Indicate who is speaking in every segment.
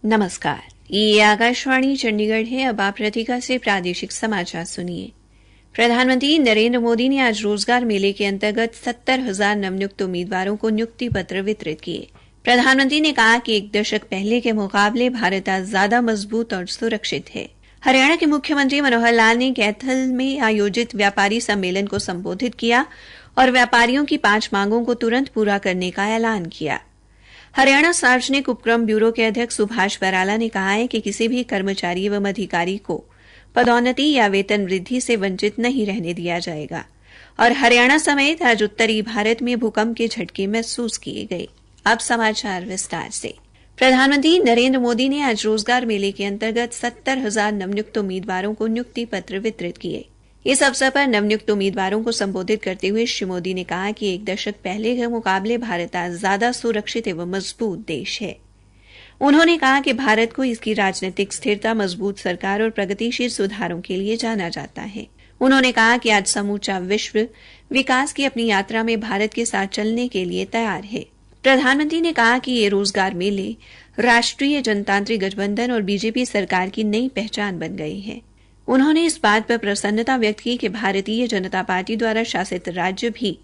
Speaker 1: नमस्कार, ये आकाशवाणी चंडीगढ़ है। अब आप रतिका से प्रादेशिक समाचार सुनिए। प्रधानमंत्री नरेंद्र मोदी ने आज रोजगार मेले के अंतर्गत 70,000 नवनियुक्त उम्मीदवारों को नियुक्ति पत्र वितरित किए। प्रधानमंत्री ने कहा कि एक दशक पहले के मुकाबले भारत आज ज्यादा मजबूत और सुरक्षित है। हरियाणा के मुख्यमंत्री मनोहर लाल ने कैथल में आयोजित व्यापारी सम्मेलन को संबोधित किया और व्यापारियों की 5 मांगों को तुरंत पूरा करने का ऐलान किया। हरियाणा सार्वजनिक उपक्रम ब्यूरो के अध्यक्ष सुभाष बराला ने कहा है कि किसी भी कर्मचारी एवं अधिकारी को पदोन्नति या वेतन वृद्धि से वंचित नहीं रहने दिया जाएगा और हरियाणा समेत आज उत्तरी भारत में भूकंप के झटके महसूस किए गए। अब समाचार विस्तार से। प्रधानमंत्री नरेंद्र मोदी ने आज रोजगार मेले के अंतर्गत 70,000 नवनियुक्त उम्मीदवारों को नियुक्ति पत्र वितरित किए। इस अवसर पर नवनियुक्त उम्मीदवारों को संबोधित करते हुए श्री मोदी ने कहा कि एक दशक पहले के मुकाबले भारत आज ज्यादा सुरक्षित एवं मजबूत देश है। उन्होंने कहा कि भारत को इसकी राजनीतिक स्थिरता, मजबूत सरकार और प्रगतिशील सुधारों के लिए जाना जाता है। उन्होंने कहा कि आज समूचा विश्व विकास की अपनी यात्रा में भारत के साथ चलने के लिए तैयार है। प्रधानमंत्री ने कहा कि ये रोजगार मेले राष्ट्रीय जनतांत्रिक गठबंधन और बीजेपी सरकार की नई पहचान बन गए हैं। उन्होंने इस बात पर प्रसन्नता व्यक्त की कि भारतीय जनता पार्टी द्वारा शासित राज्य भी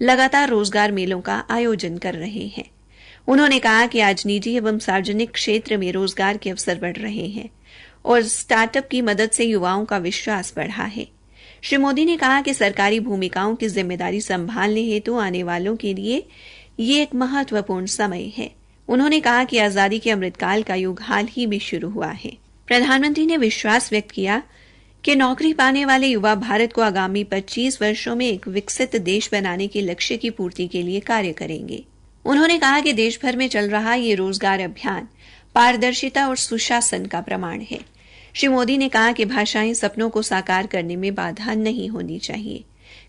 Speaker 1: लगातार रोजगार मेलों का आयोजन कर रहे हैं। उन्होंने कहा कि आज निजी एवं सार्वजनिक क्षेत्र में रोजगार के अवसर बढ़ रहे हैं और स्टार्टअप की मदद से युवाओं का विश्वास बढ़ा है। श्री मोदी ने कहा कि सरकारी भूमिकाओं की जिम्मेदारी संभालने हेतु आने वालों के लिए ये एक महत्वपूर्ण समय है। उन्होंने कहा कि आजादी के अमृतकाल का युग हाल ही में शुरू हुआ है। प्रधानमंत्री ने विश्वास व्यक्त किया कि नौकरी पाने वाले युवा भारत को आगामी 25 वर्षों में एक विकसित देश बनाने के लक्ष्य की पूर्ति के लिए कार्य करेंगे। उन्होंने कहा कि देश भर में चल रहा ये रोजगार अभियान पारदर्शिता और सुशासन का प्रमाण है। श्री मोदी ने कहा कि भाषाएं सपनों को साकार करने में बाधा नहीं होनी चाहिए।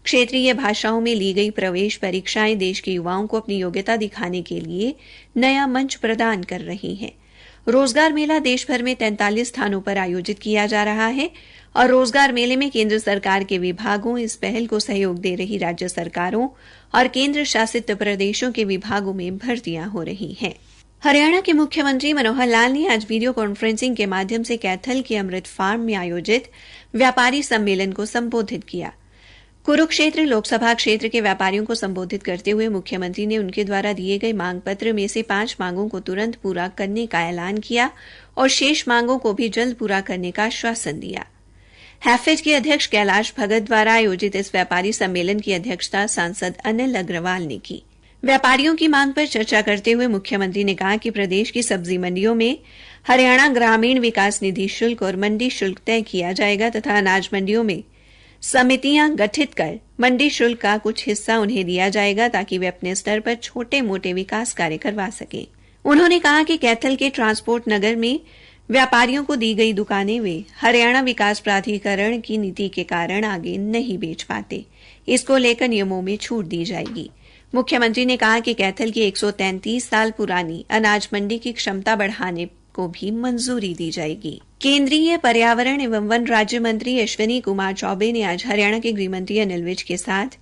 Speaker 1: क्षेत्रीय भाषाओं में ली गई प्रवेश परीक्षाएं देश के युवाओं को अपनी योग्यता दिखाने के लिए नया मंच प्रदान कर रही हैं। रोजगार मेला देश भर में 43 स्थानों पर आयोजित किया जा रहा है और रोजगार मेले में केंद्र सरकार के विभागों, इस पहल को सहयोग दे रही राज्य सरकारों और केंद्र शासित प्रदेशों के विभागों में भर्तियां हो रही हैं। हरियाणा के मुख्यमंत्री मनोहर लाल ने आज वीडियो कॉन्फ्रेंसिंग के माध्यम से कैथल के अमृत फार्म में आयोजित व्यापारी सम्मेलन को संबोधित किया। कुरुक्षेत्र लोकसभा क्षेत्र के व्यापारियों को संबोधित करते हुए मुख्यमंत्री ने उनके द्वारा दिए गए मांग पत्र में से 5 मांगों को तुरंत पूरा करने का ऐलान किया और शेष मांगों को भी जल्द पूरा करने का आश्वासन दिया। हैफेड के अध्यक्ष कैलाश भगत द्वारा आयोजित इस व्यापारी सम्मेलन की अध्यक्षता सांसद अनिल अग्रवाल ने की। व्यापारियों की मांग पर चर्चा करते हुए मुख्यमंत्री ने कहा कि प्रदेश की सब्जी मंडियों में हरियाणा ग्रामीण विकास निधि शुल्क और मंडी शुल्क तय किया जाएगा तथा अनाज मंडियों में समितियां गठित कर मंडी शुल्क का कुछ हिस्सा उन्हें दिया जाएगा ताकि वे अपने स्तर पर छोटे मोटे विकास कार्य करवा सकें। उन्होंने कहा कि कैथल के ट्रांसपोर्ट नगर में व्यापारियों को दी गई दुकानें वे हरियाणा विकास प्राधिकरण की नीति के कारण आगे नहीं बेच पाते। इसको लेकर नियमों में छूट दी जाएगी। मुख्यमंत्री ने कहा कि कैथल की 133 साल पुरानी अनाज मंडी की क्षमता बढ़ाने को भी मंजूरी दी जाएगी। केंद्रीय पर्यावरण एवं वन राज्य मंत्री अश्विनी कुमार चौबे ने आज हरियाणा के गृह मंत्री अनिल विज के साथ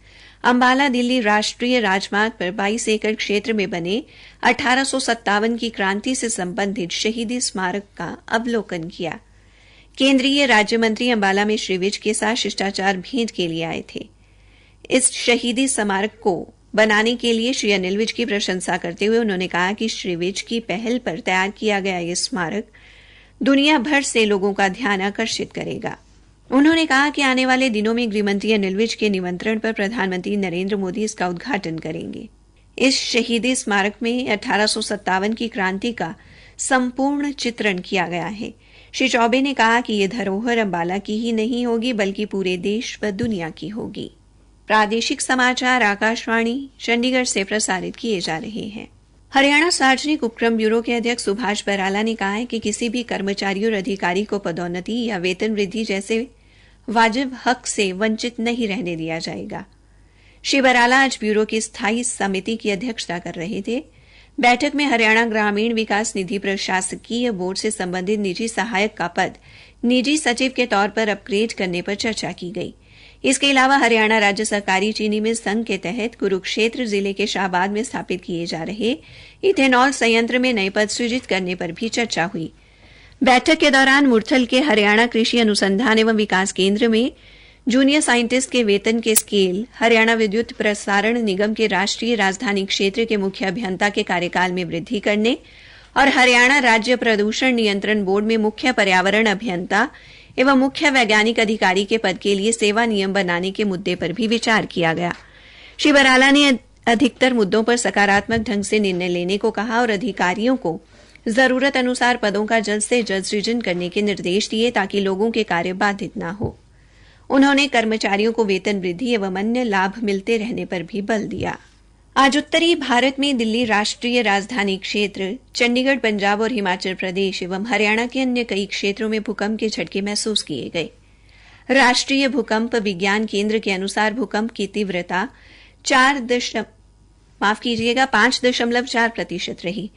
Speaker 1: अंबाला दिल्ली राष्ट्रीय राजमार्ग पर 22 एकड़ क्षेत्र में बने 1857 की क्रांति से संबंधित शहीदी स्मारक का अवलोकन किया। केंद्रीय राज्य मंत्री अंबाला में श्री विज के साथ शिष्टाचार भेंट के लिए आए थे। इस शहीदी स्मारक को बनाने के लिए श्री अनिल विज की प्रशंसा करते हुए उन्होंने कहा कि श्री विज की पहल पर तैयार किया गया यह स्मारक दुनिया भर से लोगों का ध्यान आकर्षित करेगा। उन्होंने कहा कि आने वाले दिनों में गृहमंत्री अनिल विज के निमंत्रण पर प्रधानमंत्री नरेंद्र मोदी इसका उद्घाटन करेंगे। इस शहीदी स्मारक में 1857 की क्रांति का संपूर्ण चित्रण किया गया है। श्री चौबे ने कहा कि यह धरोहर अंबाला की ही नहीं होगी बल्कि पूरे देश व दुनिया की होगी। प्रादेशिक समाचार आकाशवाणी चंडीगढ़ से प्रसारित किए जा रहे हैं। हरियाणा सार्वजनिक उपक्रम ब्यूरो के अध्यक्ष सुभाष बराला ने कहा है कि किसी भी कर्मचारी और अधिकारी को पदोन्नति या वेतन वृद्धि जैसे वाजिब हक से वंचित नहीं रहने दिया जाएगा। श्री बराला आज ब्यूरो की स्थायी समिति की अध्यक्षता कर रहे थे। बैठक में हरियाणा ग्रामीण विकास निधि प्रशासकीय बोर्ड से संबंधित निजी सहायक का पद निजी सचिव के तौर पर अपग्रेड करने पर चर्चा की गई। इसके अलावा हरियाणा राज्य सरकारी चीनी मिल संघ के तहत कुरुक्षेत्र जिले के शाहबाद में स्थापित किए जा रहे इथेनॉल संयंत्र में नए पद सृजित करने पर भी चर्चा हुई। बैठक के दौरान मुरथल के हरियाणा कृषि अनुसंधान एवं विकास केंद्र में जूनियर साइंटिस्ट के वेतन के स्केल, हरियाणा विद्युत प्रसारण निगम के राष्ट्रीय राजधानी क्षेत्र के मुख्य अभियंता के कार्यकाल में वृद्धि करने और हरियाणा राज्य प्रदूषण नियंत्रण बोर्ड में मुख्य पर्यावरण अभियंता एवं मुख्य वैज्ञानिक अधिकारी के पद के लिए सेवा नियम बनाने के मुद्दे पर भी विचार किया गया। श्री बराला ने अधिकतर मुद्दों पर सकारात्मक ढंग से निर्णय लेने को कहा और अधिकारियों को जरूरत अनुसार पदों का जल्द से जल्द सृजन करने के निर्देश दिए ताकि लोगों के कार्य बाधित न हो। उन्होंने कर्मचारियों को वेतन वृद्धि एवं अन्य लाभ मिलते रहने पर भी बल दिया। आज उत्तरी भारत में दिल्ली राष्ट्रीय राजधानी क्षेत्र, चंडीगढ़, पंजाब और हिमाचल प्रदेश एवं हरियाणा के अन्य कई क्षेत्रों में भूकंप के झटके महसूस किए गए। राष्ट्रीय भूकंप विज्ञान केंद्र के अनुसार भूकंप की तीव्रता 5.4% रही।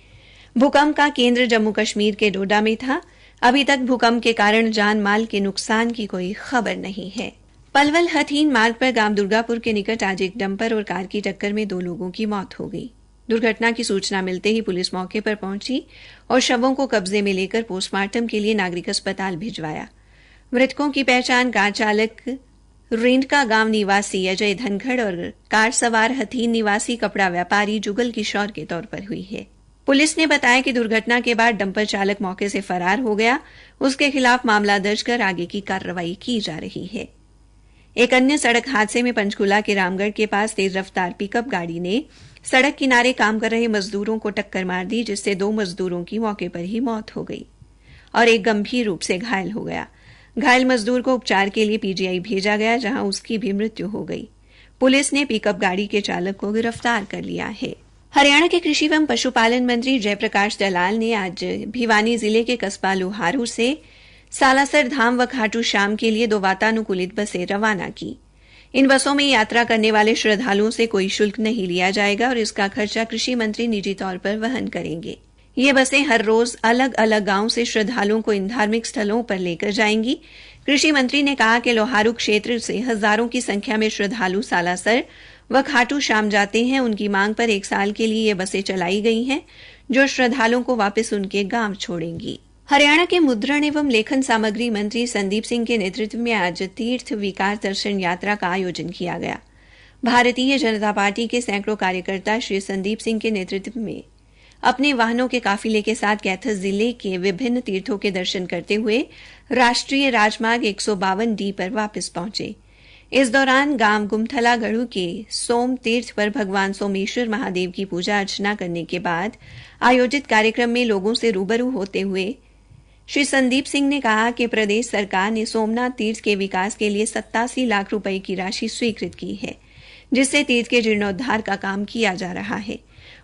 Speaker 1: भूकंप का केंद्र जम्मू कश्मीर के डोडा में था। अभी तक भूकंप के कारण जान माल के नुकसान की कोई खबर नहीं है। पलवल हथीन मार्ग पर गांव दुर्गापुर के निकट आज एक डंपर और कार की टक्कर में 2 लोगों की मौत हो गई। दुर्घटना की सूचना मिलते ही पुलिस मौके पर पहुंची और शवों को कब्जे में लेकर पोस्टमार्टम के लिए नागरिक अस्पताल भिजवाया। मृतकों की पहचान कार चालक रेंडका गांव निवासी अजय धनखड़ और कार सवार हथीन निवासी कपड़ा व्यापारी जुगल किशोर के तौर पर हुई है। पुलिस ने बताया कि दुर्घटना के बाद डंपर चालक मौके से फरार हो गया। उसके खिलाफ मामला दर्ज कर आगे की कार्रवाई की जा रही है। एक अन्य सड़क हादसे में पंचकूला के रामगढ़ के पास तेज रफ्तार पिकअप गाड़ी ने सड़क किनारे काम कर रहे मजदूरों को टक्कर मार दी, जिससे 2 मजदूरों की मौके पर ही मौत हो गई और एक गंभीर रूप से घायल हो गया। घायल मजदूर को उपचार के लिए पीजीआई भेजा गया, जहां उसकी भी मृत्यु हो गई। पुलिस ने पिकअप गाड़ी के चालक को गिरफ्तार कर लिया है। हरियाणा के कृषि एवं पशुपालन मंत्री जयप्रकाश दलाल ने आज भिवानी जिले के कस्बा लोहारू से सालासर धाम व खाटू श्याम के लिए 2 वातानुकूलित बसें रवाना की। इन बसों में यात्रा करने वाले श्रद्धालुओं से कोई शुल्क नहीं लिया जाएगा और इसका खर्चा कृषि मंत्री निजी तौर पर वहन करेंगे। ये बसें हर रोज अलग अलग गांव से श्रद्धालुओं को इन धार्मिक स्थलों पर लेकर जाएंगी। कृषि मंत्री ने कहा कि लोहारू क्षेत्र से हजारों की संख्या में श्रद्धालु सालासर व खाटू श्याम जाते हैं। उनकी मांग पर 1 साल के लिए ये बसें चलाई गई हैं, जो श्रद्धालुओं को वापस उनके गांव छोड़ेंगी। हरियाणा के मुद्रण एवं लेखन सामग्री मंत्री संदीप सिंह के नेतृत्व में आज तीर्थ विकास दर्शन यात्रा का आयोजन किया गया। भारतीय जनता पार्टी के सैकड़ों कार्यकर्ता श्री संदीप सिंह के नेतृत्व में अपने वाहनों के काफिले के साथ कैथल जिले के विभिन्न तीर्थों के दर्शन करते हुए राष्ट्रीय राजमार्ग 152D पर वापस पहुंचे। इस दौरान गांव गुमथला गढ़ू के सोम तीर्थ पर भगवान सोमेश्वर महादेव की पूजा अर्चना करने के बाद आयोजित कार्यक्रम में लोगों से रूबरू होते हुए श्री संदीप सिंह ने कहा कि प्रदेश सरकार ने सोमनाथ तीर्थ के विकास के लिए 87 लाख रुपए की राशि स्वीकृत की है, जिससे तीर्थ के जीर्णोद्धार का काम किया जा रहा है।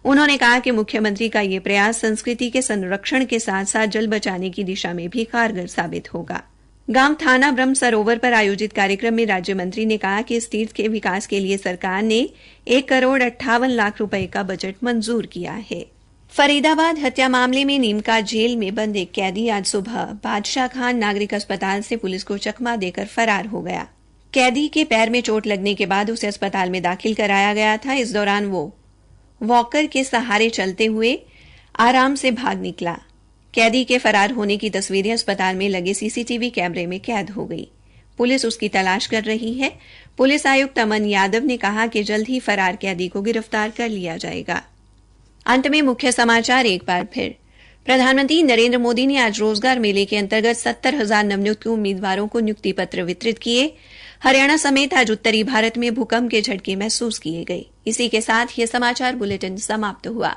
Speaker 1: उन्होंने कहा कि मुख्यमंत्री का ये प्रयास संस्कृति के संरक्षण के साथ साथ जल बचाने की दिशा में भी कारगर साबित होगा। गांव थाना ब्रह्म सरोवर पर आयोजित कार्यक्रम में राज्य मंत्री ने कहा कि इस तीर्थ के विकास के लिए सरकार ने 1,58 लाख रुपए का बजट मंजूर किया है। फरीदाबाद हत्या मामले में नीमका जेल में बंद एक कैदी आज सुबह बादशाह खान नागरिक अस्पताल से पुलिस को चकमा देकर फरार हो गया। कैदी के पैर में चोट लगने के बाद उसे अस्पताल में दाखिल कराया गया था। इस दौरान वो वॉकर के सहारे चलते हुए आराम से भाग निकला। कैदी के फरार होने की तस्वीरें अस्पताल में लगे सीसीटीवी कैमरे में कैद हो गई। पुलिस उसकी तलाश कर रही है। पुलिस आयुक्त अमन यादव ने कहा कि जल्द ही फरार कैदी को गिरफ्तार कर लिया जाएगा। अंत में मुख्य समाचार एक बार फिर। प्रधानमंत्री नरेंद्र मोदी ने आज रोजगार मेले के अंतर्गत 70,000 नवनियुक्त उम्मीदवारों को नियुक्ति पत्र वितरित किए। हरियाणा समेत आज उत्तरी भारत में भूकंप के झटके महसूस किए गए। इसी के साथ ये समाचार बुलेटिन समाप्त हुआ।